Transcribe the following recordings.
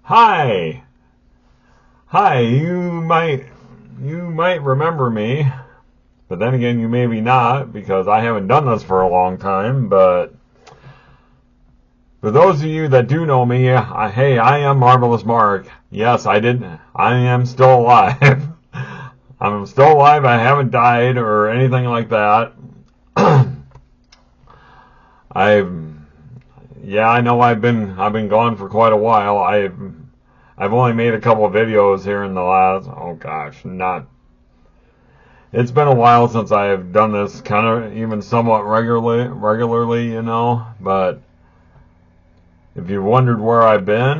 Hi. Hi, you might remember me, but then again you maybe not because I haven't done this for a long time, but for those of you that do know me, hey, I am Marvelous Mark. Yes, I am still alive. I'm still alive. I haven't died or anything like that. I know I've been gone for quite a while. I've only made a couple of videos here in the last, it's been a while since I've done this kind of even somewhat regularly, but if you wondered where I've been,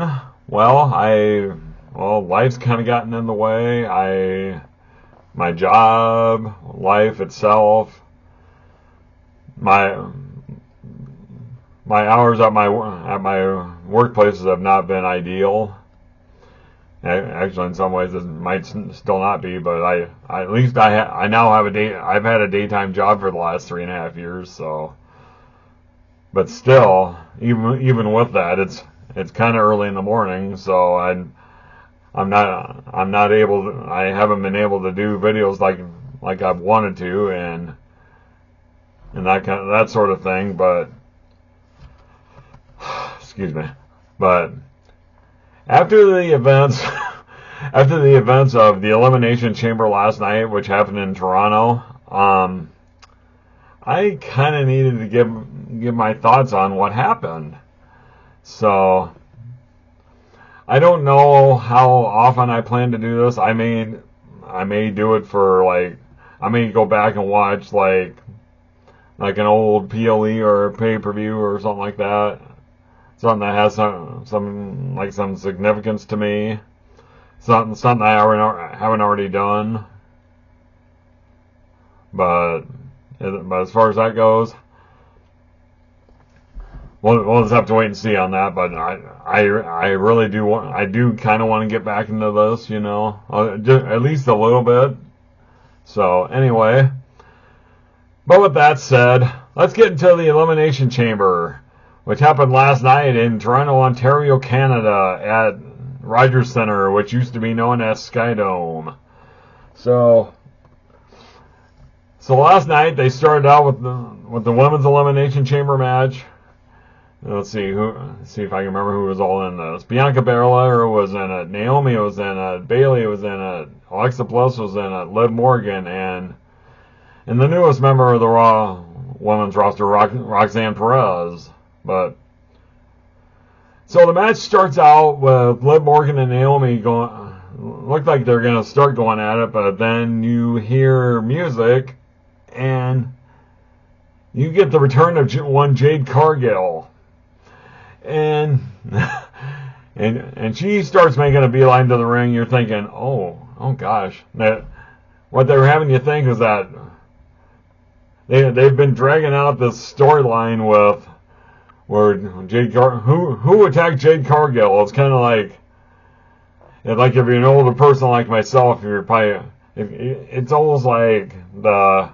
life's kind of gotten in the way. My job, life itself, my hours at my workplaces have not been ideal. Actually, in some ways, it might still not be, but I now have I've had a daytime job for the last 3.5 years, so. But still, even with that, it's kind of early in the morning, so I haven't been able to do videos like I've wanted to, and that sort of thing, but. Excuse me. But after the events of the Elimination Chamber last night, which happened in Toronto, I kind of needed to give my thoughts on what happened. So I don't know how often I plan to do this. I may do it for I may go back and watch like an old PLE or a pay-per-view or something like that. Something that has some significance to me. Something I haven't already done. But as far as that goes, we'll just have to wait and see on that. But I really do kind of want to get back into this, just at least a little bit. So anyway, but with that said, let's get into the Elimination Chamber, which happened last night in Toronto, Ontario, Canada, at Rogers Centre, which used to be known as Skydome. So last night they started out with the women's Elimination Chamber match. Let's see if I can remember who was all in this. Bianca Belair was in it. Naomi was in it. Bayley was in it. Alexa Bliss was in it. Liv Morgan and the newest member of the Raw women's roster, Roxanne Perez. But so the match starts out with Liv Morgan and Naomi look like they're going to start going at it, but then you hear music and you get the return of one Jade Cargill. And she starts making a beeline to the ring. You're thinking, oh gosh. What they were having you think is that they've been dragging out this storyline with where who attacked Jade Cargill. It's kind of like if you're an older person like myself, it's almost like that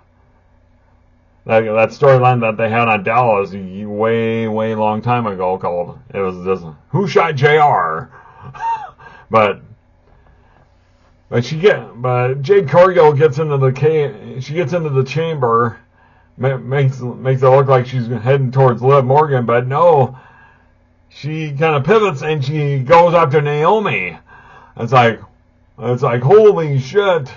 storyline that they had on Dallas way long time ago it was this Who Shot JR. but Jade Cargill gets into the chamber. Makes it look like she's heading towards Liv Morgan, but no, she kind of pivots and she goes after Naomi. It's like holy shit!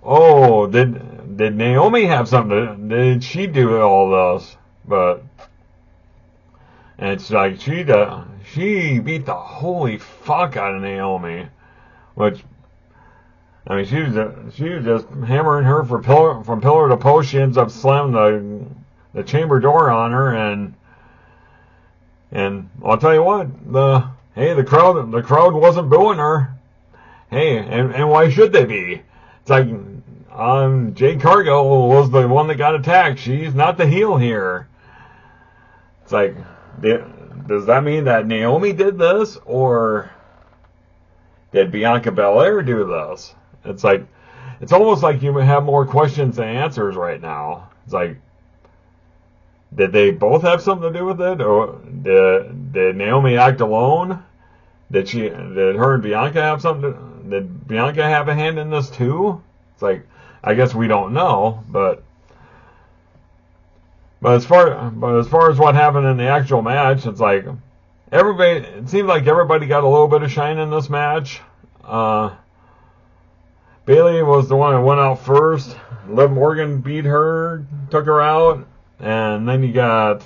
Oh, did Naomi have something? Did she do all this? And it's like she beat the holy fuck out of Naomi, which. I mean, she was just hammering her from pillar to post. She ends up slamming the chamber door on her, and I'll tell you what, the crowd wasn't booing her. Hey, and why should they be? It's like Jade Cargill was the one that got attacked. She's not the heel here. It's like, does that mean that Naomi did this, or did Bianca Belair do this? It's almost like you have more questions than answers right now. It's like, did they both have something to do with it, or did Naomi act alone? Did her and Bianca have something? Did Bianca have a hand in this too? It's like, I guess we don't know, but as far as what happened in the actual match, it's like it seemed like everybody got a little bit of shine in this match. Bayley was the one who went out first. Liv Morgan beat her, took her out, and then you got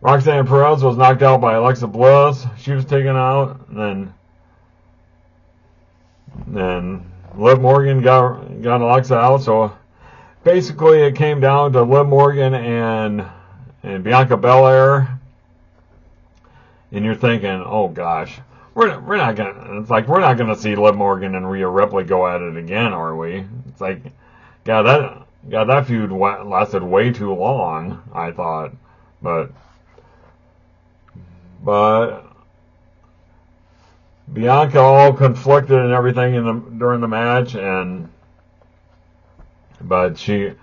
Roxanne Perez was knocked out by Alexa Bliss. She was taken out, and then Liv Morgan got Alexa out. So basically, it came down to Liv Morgan and Bianca Belair, and you're thinking, oh gosh, we're not gonna see Liv Morgan and Rhea Ripley go at it again, are we? It's like, that feud lasted way too long, I thought, but Bianca all conflicted and everything during the match, but she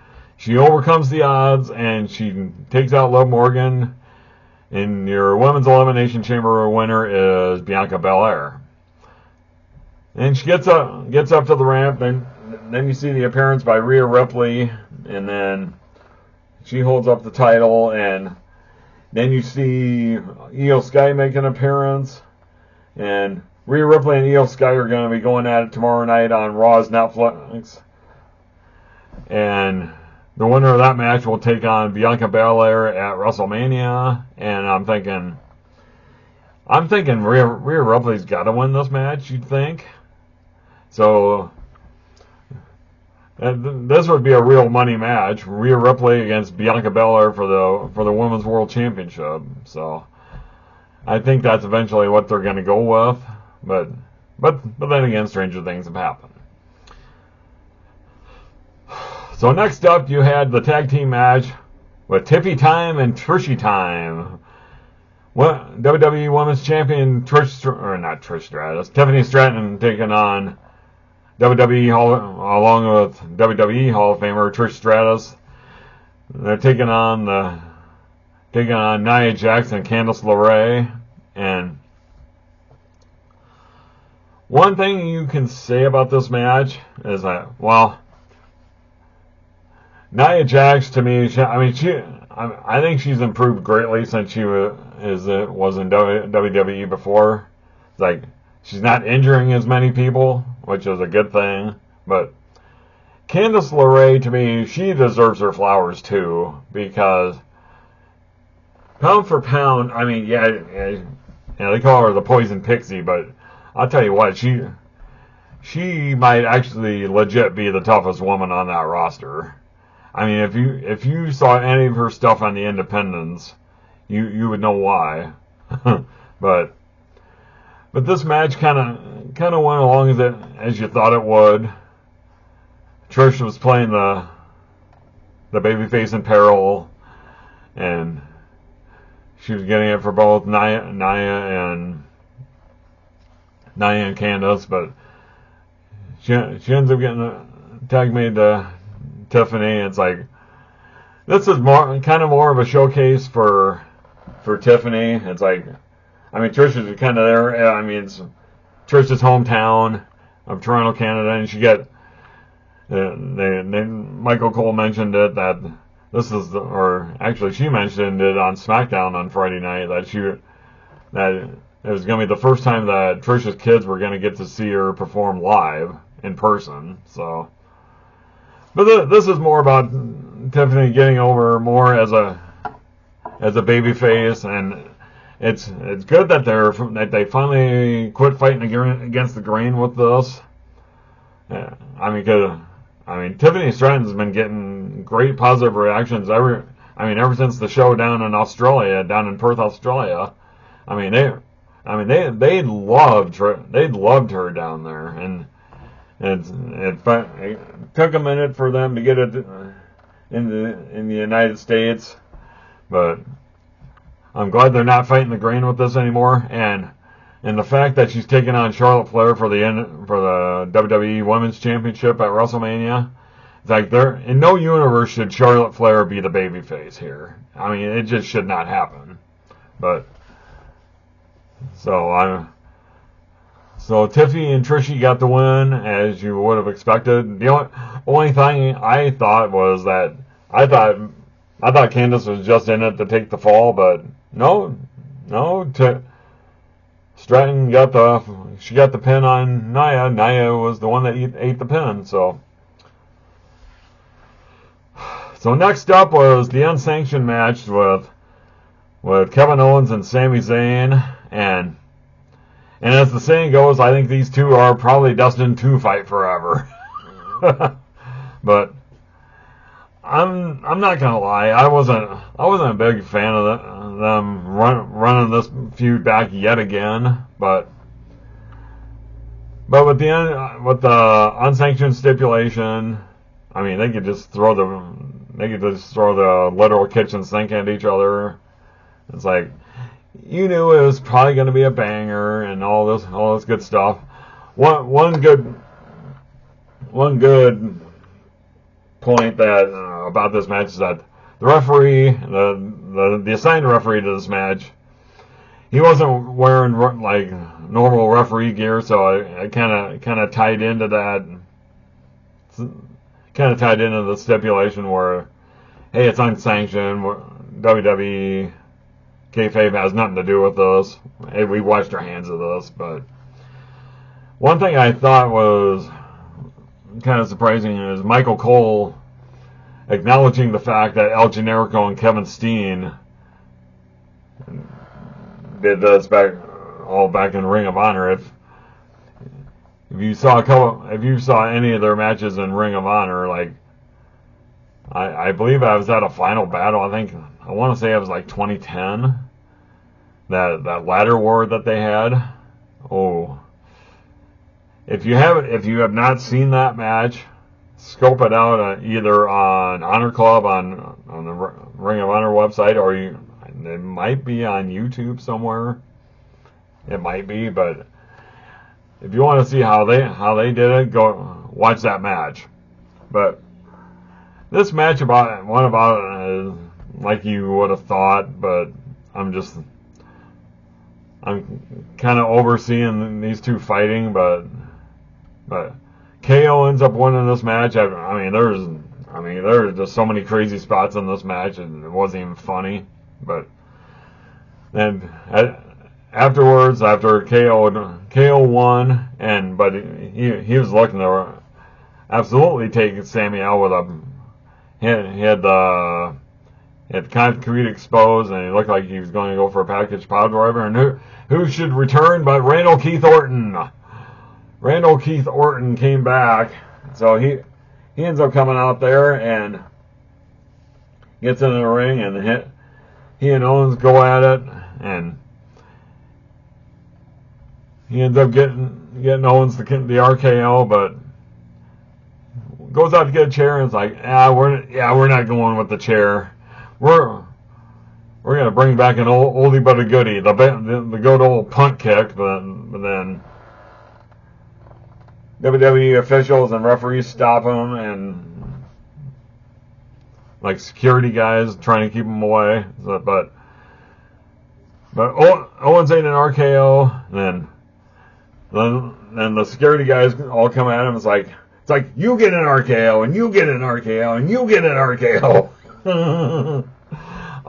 overcomes the odds and she takes out Liv Morgan. And your Women's Elimination Chamber winner is Bianca Belair. And she gets up to the ramp, then you see the appearance by Rhea Ripley, and then she holds up the title, and then you see Io Sky make an appearance, and Rhea Ripley and Io Sky are going to be going at it tomorrow night on Raw's Netflix. And the winner of that match will take on Bianca Belair at WrestleMania, and I'm thinking Rhea Ripley's got to win this match, you'd think. So this would be a real money match, Rhea Ripley against Bianca Belair for the Women's World Championship. So I think that's eventually what they're going to go with, but then again, stranger things have happened. So next up, you had the tag team match with Tiffy Time and Trishy Time. WWE Women's Champion Tiffany Stratton taking on WWE along with WWE Hall of Famer Trish Stratus. They're taking on Nia Jax and Candice LeRae. And one thing you can say about this match is that, well, Nia Jax, to me, I think she's improved greatly since she was in WWE before. It's like, she's not injuring as many people, which is a good thing. But Candice LeRae, to me, she deserves her flowers too, because pound for pound, they call her the Poison Pixie, but I'll tell you what, she might actually legit be the toughest woman on that roster. I mean, if you saw any of her stuff on the Independents, you would know why. but this match kind of went along as you thought it would. Trish was playing the babyface in peril, and she was getting it for both Nia and Candice, but she ends up getting a tag made to Tiffany. It's like, this is more of a showcase for Tiffany. It's like, Trish is kind of there. It's Trish's hometown of Toronto, Canada, and she got. Michael Cole mentioned it that this is, she mentioned it on SmackDown on Friday night that it was going to be the first time that Trish's kids were going to get to see her perform live in person. So. But this is more about Tiffany getting over more as a baby face, and it's good that they finally quit fighting against the grain with this. Tiffany Stratton's been getting great positive reactions ever since the show down in Perth, Australia. They loved her down there, and it took a minute for them to get it in the United States, but I'm glad they're not fighting the grain with this anymore. And the fact that she's taking on Charlotte Flair for the WWE Women's Championship at WrestleMania, it's like, in no universe should Charlotte Flair be the babyface here. It just should not happen. But So Tiffy and Trishi got the win, as you would have expected. The only thing I thought was that I thought Candice was just in it to take the fall, but no. Stratton got the pin on Nia. Nia was the one that ate the pin. So next up was the unsanctioned match with Kevin Owens and Sami Zayn, and as the saying goes, I think these two are probably destined to fight forever. But I'm not gonna lie, I wasn't a big fan of them running this feud back yet again. But with the unsanctioned stipulation, I mean, they could just throw the literal kitchen sink at each other. It's like, you knew it was probably going to be a banger and all this good stuff. One good point that about this match is that the referee, the assigned referee to this match, he wasn't wearing like normal referee gear, so I kind of tied into that. Kind of tied into the stipulation where, hey, it's unsanctioned. WWE kayfabe has nothing to do with this. Hey, we washed our hands of this. But one thing I thought was kind of surprising is Michael Cole acknowledging the fact that El Generico and Kevin Steen did this back in Ring of Honor. If you saw any of their matches in Ring of Honor, like I believe I was at a Final Battle. I want to say it was like 2010. That ladder war that they had. Oh, if you have not seen that match, scope it out either on Honor Club on the Ring of Honor website, or it might be on YouTube somewhere. It might be, but if you want to see how they did it, go watch that match. But this match about like you would have thought, but I'm kind of overseeing these two fighting, but KO ends up winning this match. I mean, there's just so many crazy spots in this match, and it wasn't even funny. But then afterwards, after KO won, but he was looking to absolutely take Sami out with he had the concrete exposed, and he looked like he was going to go for a package pile driver. And who should return but Randall Keith Orton? Randall Keith Orton came back, so he ends up coming out there and gets into the ring, and he and Owens go at it, and he ends up getting Owens the RKO, but goes out to get a chair, and it's like, we're not going with the chair. We're gonna bring back an oldie but a goodie, the good old punt kick, but then WWE officials and referees stop him, and like security guys trying to keep him away. But Owens ain't an RKO, and then the security guys all come at him. It's like you get an RKO, and you get an RKO, and you get an RKO.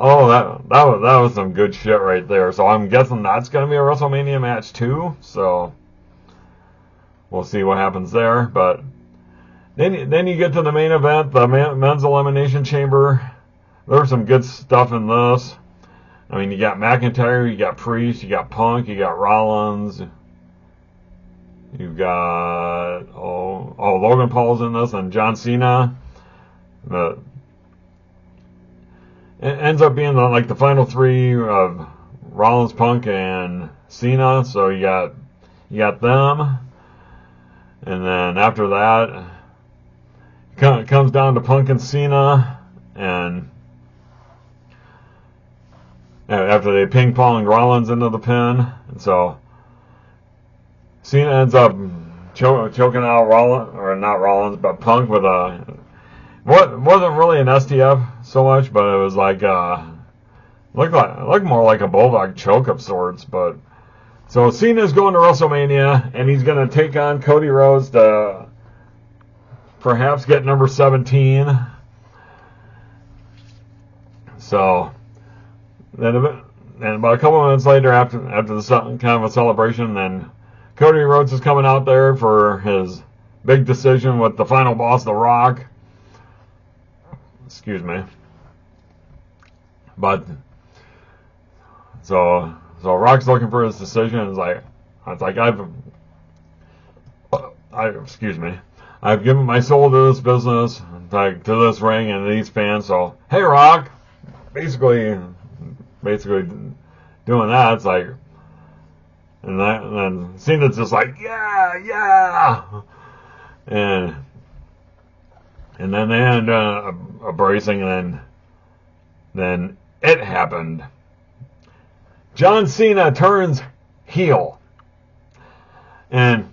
Oh, that was some good shit right there. So I'm guessing that's going to be a WrestleMania match too. So we'll see what happens there. But then you get to the main event, the men's Elimination Chamber. There's some good stuff in this. I mean, you got McIntyre, you got Priest, you got Punk, you got Rollins. You've got Logan Paul's in this, and John Cena. It ends up being the final three of Rollins, Punk, and Cena. So you got them, and then after that, it comes down to Punk and Cena, and after they ping pong Rollins into the pin, and so Cena ends up choking out Rollins, or not Rollins, but Punk with wasn't really an STF so much, but it was like looked more like a bulldog choke of sorts. But So Cena's going to WrestleMania, and he's going to take on Cody Rhodes to perhaps get number 17. So then about a couple of minutes later, after the kind of a celebration, then Cody Rhodes is coming out there for his big decision with the final boss, The Rock. Excuse me. But so Rock's looking for his decision. It's like I've given my soul to this business, like to this ring and these fans. So hey, Rock, basically doing that. It's like, and then Cena's just like yeah, and then they end embracing, and then it happened. John Cena turns heel, and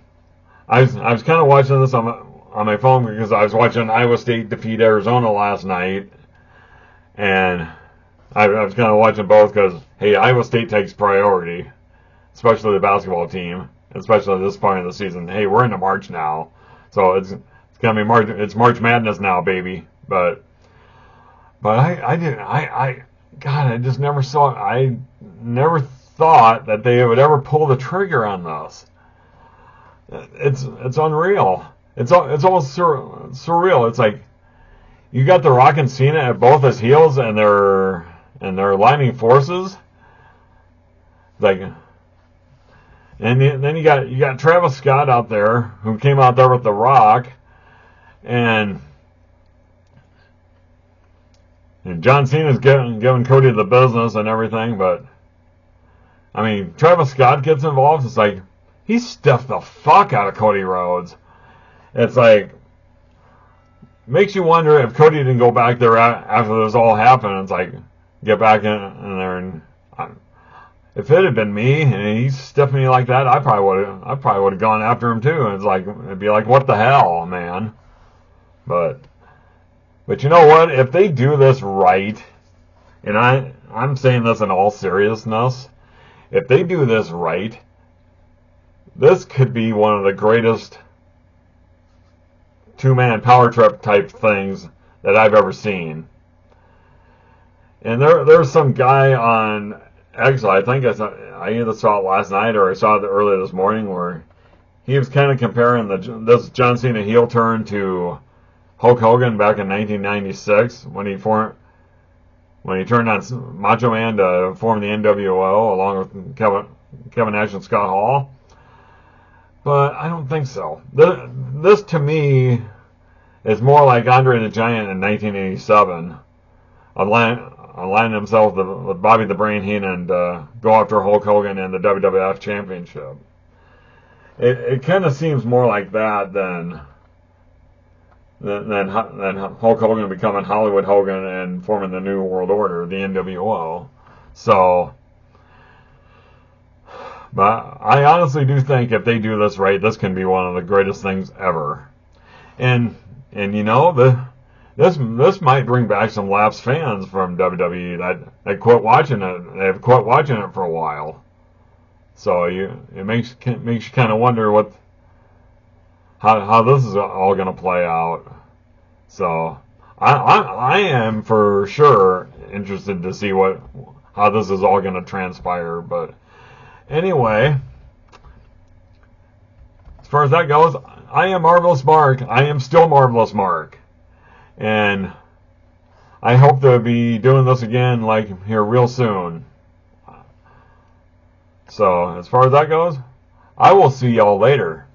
I was kind of watching this on my phone because I was watching Iowa State defeat Arizona last night, and I was kind of watching both because hey, Iowa State takes priority, especially the basketball team, especially at this point of the season. Hey, we're into March now, so it's gonna be March. It's March Madness now, baby. But I just never saw. I never thought that they would ever pull the trigger on this. It's unreal. It's almost surreal. It's like you got The Rock and Cena at both as heels, and they're aligning forces. Like, and then you got Travis Scott out there who came out there with The Rock, and John Cena's giving Cody the business and everything, but I mean, Travis Scott gets involved. It's like he stuffed the fuck out of Cody Rhodes. It's like makes you wonder if Cody didn't go back there after this all happened. It's like get back in there, and if it had been me and he stiffed me like that, I probably would have gone after him too. And it's like it'd be like, what the hell, man? But you know what? If they do this right, and I'm saying this in all seriousness, if they do this right, this could be one of the greatest two-man power trip type things that I've ever seen. And there's some guy on X, I think I either saw it last night or I saw it earlier this morning, where he was kind of comparing this John Cena heel turn to Hulk Hogan back in 1996 when he turned on Macho Man to form the NWO along with Kevin Nash and Scott Hall. But I don't think so. This to me is more like Andre the Giant in 1987, aligning himself with Bobby the Brain Heenan to go after Hulk Hogan in the WWF Championship. It kind of seems more like that than Hulk Hogan becoming Hollywood Hogan and forming the New World Order, the NWO. So, but I honestly do think if they do this right, this can be one of the greatest things ever. And you know, this might bring back some lapsed fans from WWE that quit watching it. They've quit watching it for a while. So it makes you kind of wonder how this is all going to play out. So I am for sure interested to see how this is all going to transpire. But anyway, as far as that goes, I am Marvelous Mark. I am still Marvelous Mark, and I hope to be doing this again like here real soon. So as far as that goes, I will see y'all later.